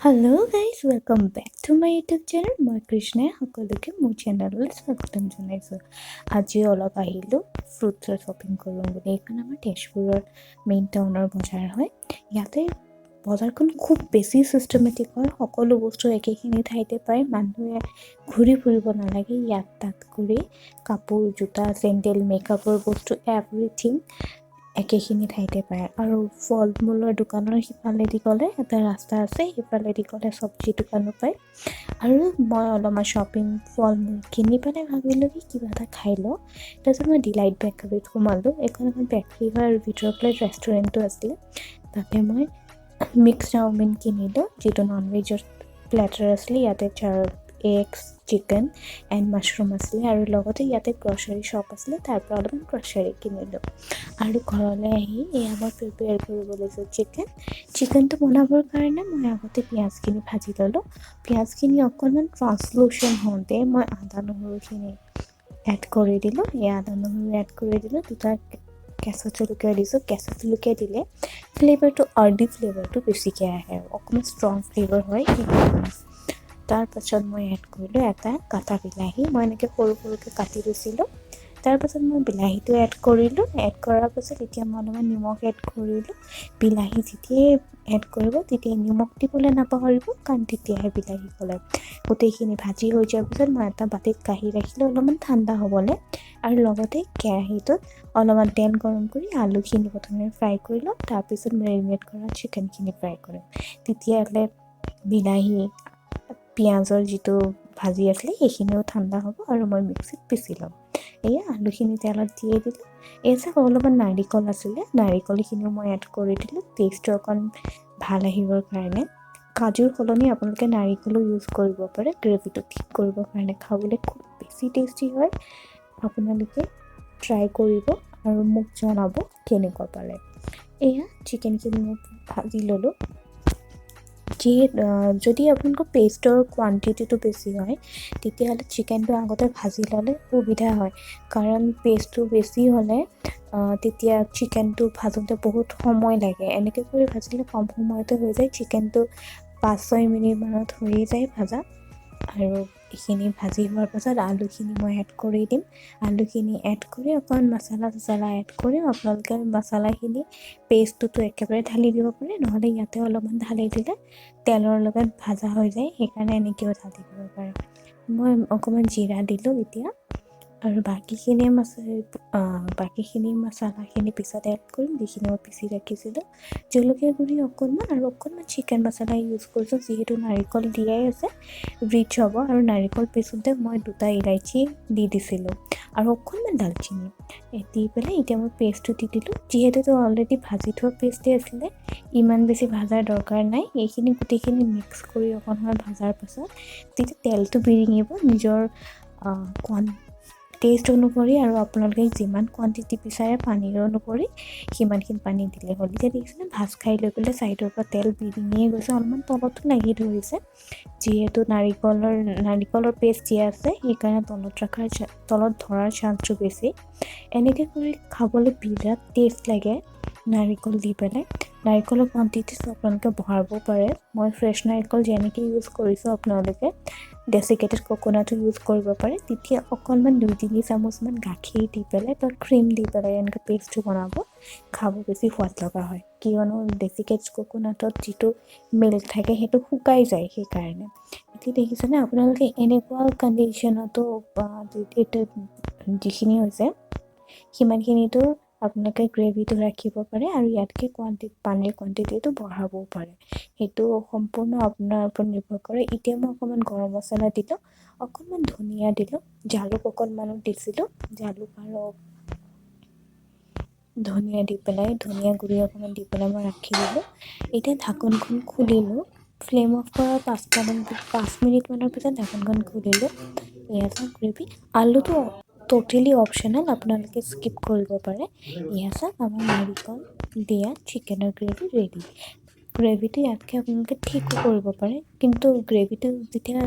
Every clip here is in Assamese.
Hello' guys, welcome back to my YouTube channel. মই কৃষ্ণাই সকলোকে মোৰ চেনেললৈ স্বাগতম জনাইছোঁ। আজি অলপ আহিলোঁ ফ্ৰুটছৰ শ্বপিং কৰোঁ বুলি। এইখন আমাৰ তেজপুৰৰ মেইন টাউনৰ বজাৰ হয়। ইয়াতে বজাৰখন খুব বেছি ছিষ্টেমেটিক হয়। সকলো বস্তু একেখিনি ঠাইতে পায়। মানুহে ঘূৰি ফুৰিব নালাগে। ইয়াত তাত কৰি কাপোৰ, জোতা, চেণ্ডেল, মেকআপৰ বস্তু এভৰিথিং একেখিনি ঠাইতে পায়। আৰু ফল মূলৰ দোকানৰ সিফালেদি গ'লে এটা ৰাস্তা আছে, সিফালেদি গ'লে চব্জি দোকানো পায়। আৰু মই অলপমান শ্বপিং ফল মূল কিনি পেলাই ভাবিলোঁ কি কিবা এটা খাই লওঁ। তাৰপিছত মই ডিলাইট বেকাৰীত সোমালোঁ। এখন বেকাৰী হয় আৰু ভিতৰৰ ফালে ৰেষ্টুৰেণ্টো আছিলে। তাতে মই মিক্স চাওমিন কিনিলোঁ, যিটো নন ভেজৰ প্লেটাৰ আছিলে। ইয়াতে এগছ, চিকেন এণ্ড মাছৰুম আছিলে। আৰু লগতে ইয়াতে গ্ৰছাৰী শ্বপ আছিলে, তাৰ পৰা অলপমান গ্ৰছাৰী কিনিলোঁ। আৰু ঘৰলৈ আহি এয়া মই প্ৰিপেয়াৰ কৰিব লৈছোঁ চিকেনটো বনাবৰ কাৰণে মই আগতে পিঁয়াজখিনি ভাজি ল'লোঁ। পিঁয়াজখিনি অকণমান ট্ৰান্সলুচেণ্ট হওঁতে মই আদা নহৰুখিনি এড কৰি দিলোঁ। এই আদা নহৰু এড কৰি দিলোঁ। দুটা কেঁচা জলকীয়া দিছোঁ। কেঁচা জলকীয়া দিলে আৰ্লি ফ্লেভাৰটো বেছিকৈ আহে, অকণমান ষ্ট্ৰং ফ্লেভাৰ হয় সেইকাৰণে। তাৰপাছত মই এড কৰিলোঁ এটা কাটা বিলাহী। মই এনেকৈ সৰু সৰুকৈ কাটি লৈছিলোঁ। তাৰপাছত মই বিলাহীটো এড কৰিলোঁ। এড কৰাৰ পাছত এতিয়া মই অলপমান নিমখ এড কৰিলোঁ। বিলাহী যেতিয়াই এড কৰিব তেতিয়া নিমখ দিবলৈ নাপাহৰিব, কাৰণ তেতিয়াহে বিলাহী গলে। গোটেইখিনি ভাজি হৈ যোৱাৰ পিছত মই এটা বাতিত কাঢ়ি ৰাখিলোঁ অলপমান ঠাণ্ডা হ'বলৈ। আৰু লগতে কেৰাহীটোত অলপমান তেল গৰম কৰি আলুখিনি প্ৰথমে ফ্ৰাই কৰি লওঁ। তাৰপিছত মেৰিনেট কৰা চিকেনখিনি ফ্ৰাই কৰিম। তেতিয়াহ'লে বিলাহী, পিঁয়াজৰ যিটো ভাজি আছিলে সেইখিনিও ঠাণ্ডা হ'ব আৰু মই মিক্সিত পিচি ল'ম। এয়া আলুখিনি তেলত দিয়ে দিলোঁ। এই যে অলপমান নাৰিকল আছিলে, নাৰিকলখিনিও মই এড কৰি দিলোঁ টেষ্টটো অকণ ভাল আহিবৰ কাৰণে। কাজুৰ সলনি আপোনালোকে নাৰিকলো ইউজ কৰিব পাৰে গ্ৰেভিটো ঠিক কৰিবৰ কাৰণে। খাবলৈ খুব বেছি টেষ্টি হয়। আপোনালোকে ট্ৰাই কৰিব আৰু মোক জনাব কেনেকুৱা পালে। এয়া চিকেনখিনি মই ভাজি ল'লোঁ। যদি আপোনালোকৰ পেষ্টৰ কোৱান্টিটিটো বেছি হয় তেতিয়াহ'লে চিকেনটো আগতে ভাজি ল'লে সুবিধা হয়, কাৰণ পেষ্টটো বেছি হ'লে তেতিয়া চিকেনটো ভাজোঁতে বহুত সময় লাগে। এনেকৈ কৰি ভাজিলে কম সময়তে হৈ যায়। চিকেনটো 5-6 মিনিটমানত হৈয়ে যায় ভাজা। আৰু এইখিনি ভাজি হোৱাৰ পাছত আলুখিনি মই এড কৰি দিম। আলুখিনি এড কৰি অকণমান মছলা এড কৰিম। আপোনালোকে মছলাখিনি পেষ্টটোতো একেবাৰে ঢালি দিব পাৰে, নহ'লে ইয়াতে অলপমান ঢালি দিলে তেলৰ লগত ভাজা হৈ যায়, সেইকাৰণে এনেকৈও ঢালি দিব পাৰে। মই অকণমান জিৰা দিলোঁ এতিয়া। আৰু বাকীখিনি মছলাখিনি পিছত এড কৰিম, যিখিনি মই পিচি ৰাখিছিলোঁ। জলকীয়া গুড়ি অকণমান আৰু অকণমান চিকেন মছলা ইউজ কৰিছোঁ, যিহেতু নাৰিকল দিয়াই আছে ৰিচ হ'ব। আৰু নাৰিকল পিছোঁতে মই 2টা ইলাইচি দি দিছিলোঁ আৰু অকণমান দালচিনি দি পেলাই এতিয়া মই পেষ্টটো দি দিলোঁ। যিহেতুতো অলৰেডি ভাজি থোৱা পেষ্টেই আছিলে, ইমান বেছি ভাজাৰ দৰকাৰ নাই। এইখিনি গোটেইখিনি মিক্স কৰি অকণ সময় ভাজাৰ পাছত তেতিয়া তেলটো বিৰিঙিব নিজৰ টেষ্ট অনুসৰি। আৰু আপোনালোকে যিমান কোৱান্টিটি বিচাৰে পানীৰ অনুসৰি সিমানখিনি পানী দিলে হ'ল। এতিয়া দেখিছেনে ভাজ খাই লৈ পেলাই ছাইডৰ পৰা তেল বিৰিঙিয়ে গৈছে, অলপমান তলতো লাগি ধৰিছে। যিহেতু নাৰিকলৰ পেষ্ট দিয়া আছে সেইকাৰণে তলত ধৰাৰ চান্সটো বেছি। এনেকৈ কৰি খাবলৈ বিৰাট টেষ্ট লাগে নাৰিকল দি পেলাই। নাৰিকলৰ কোৱান্টিটিটো আপোনালোকে বঢ়াব পাৰে। মই ফ্ৰেছ নাৰিকল যেনেকৈ ইউজ কৰিছোঁ, আপোনালোকে ডেচিকেটেড ক'ক'নাটো ইউজ কৰিব পাৰে। তেতিয়া অকণমান 2-3 চামুচমান গাখীৰ দি পেলাই বা ক্ৰীম দি পেলাই এনেকৈ পেষ্টটো বনাব, খাব বেছি সোৱাদ লগা হয়। কিয়নো ডেচিকেটেড ক'ক'নাটত যিটো মিল্ক থাকে সেইটো শুকাই যায়, সেইকাৰণে। এতিয়া দেখিছেনে আপোনালোকে এনেকুৱা কণ্ডিশ্যনতো যিখিনি হৈছে সিমানখিনিতো আপোনালোকে গ্ৰেভিটো ৰাখিব পাৰে। আৰু ইয়াতকৈ পানীৰ কোৱান্টিটিটো বঢ়াবও পাৰে। সেইটো সম্পূৰ্ণ আপোনাৰ ওপৰত নিৰ্ভৰ কৰে। এতিয়া মই অকণমান গৰম মছলা দিলোঁ, অকণমান ধনিয়া দিলোঁ, জালুক অকণমানো দিছিলোঁ। জালুক আৰু ধনিয়া দি পেলাই, ধনিয়া গুড়ি অকণমান দি পেলাই মই ৰাখি দিলোঁ। এতিয়া ঢাকনখন খুলিলোঁ। ফ্লেম অফ কৰাৰ 5 মিনিটমানৰ পিছত ঢাকনখন খুলিলোঁ। এয়া চাওক গ্ৰেভি। আলুটো ট'টেলি অপশ্যনেল, আপোনালোকে স্কিপ কৰিব পাৰে। এয়া চাওক আমাৰ নাৰিকল দিয়া চিকেনৰ গ্ৰেভি ৰেডি। গ্ৰেভিটো ইয়াতকৈ আপোনালোকে ঠিকো কৰিব পাৰে, কিন্তু গ্ৰেভিটো যেতিয়া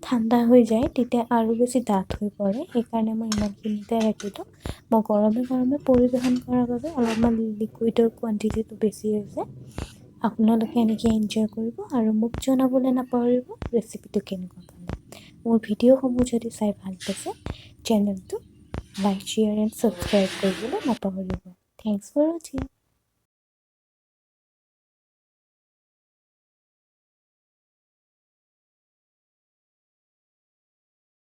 ঠাণ্ডা হৈ যায় তেতিয়া আৰু বেছি ডাঠ হৈ পৰে। সেইকাৰণে মই ইমানখিনিতে ৰাখিলোঁ। মই গৰমে পৰিৱেশন কৰাৰ বাবে অলপমান লিকুইডৰ কোৱান্টিটিটো বেছি হৈছে। আপোনালোকে এনেকৈ এনজয় কৰিব আৰু মোক জনাবলৈ নাপাহৰিব ৰেচিপিটো কেনেকুৱা পালে। মোৰ ভিডিঅ'সমূহ যদি চাই ভাল পাইছে চেনেলটো লাইক শ্বেয়াৰ এণ্ড ছাবস্ক্ৰাইব কৰিবলৈ নাপাহৰিব। থেংকছ ফৰ ৱাচিং।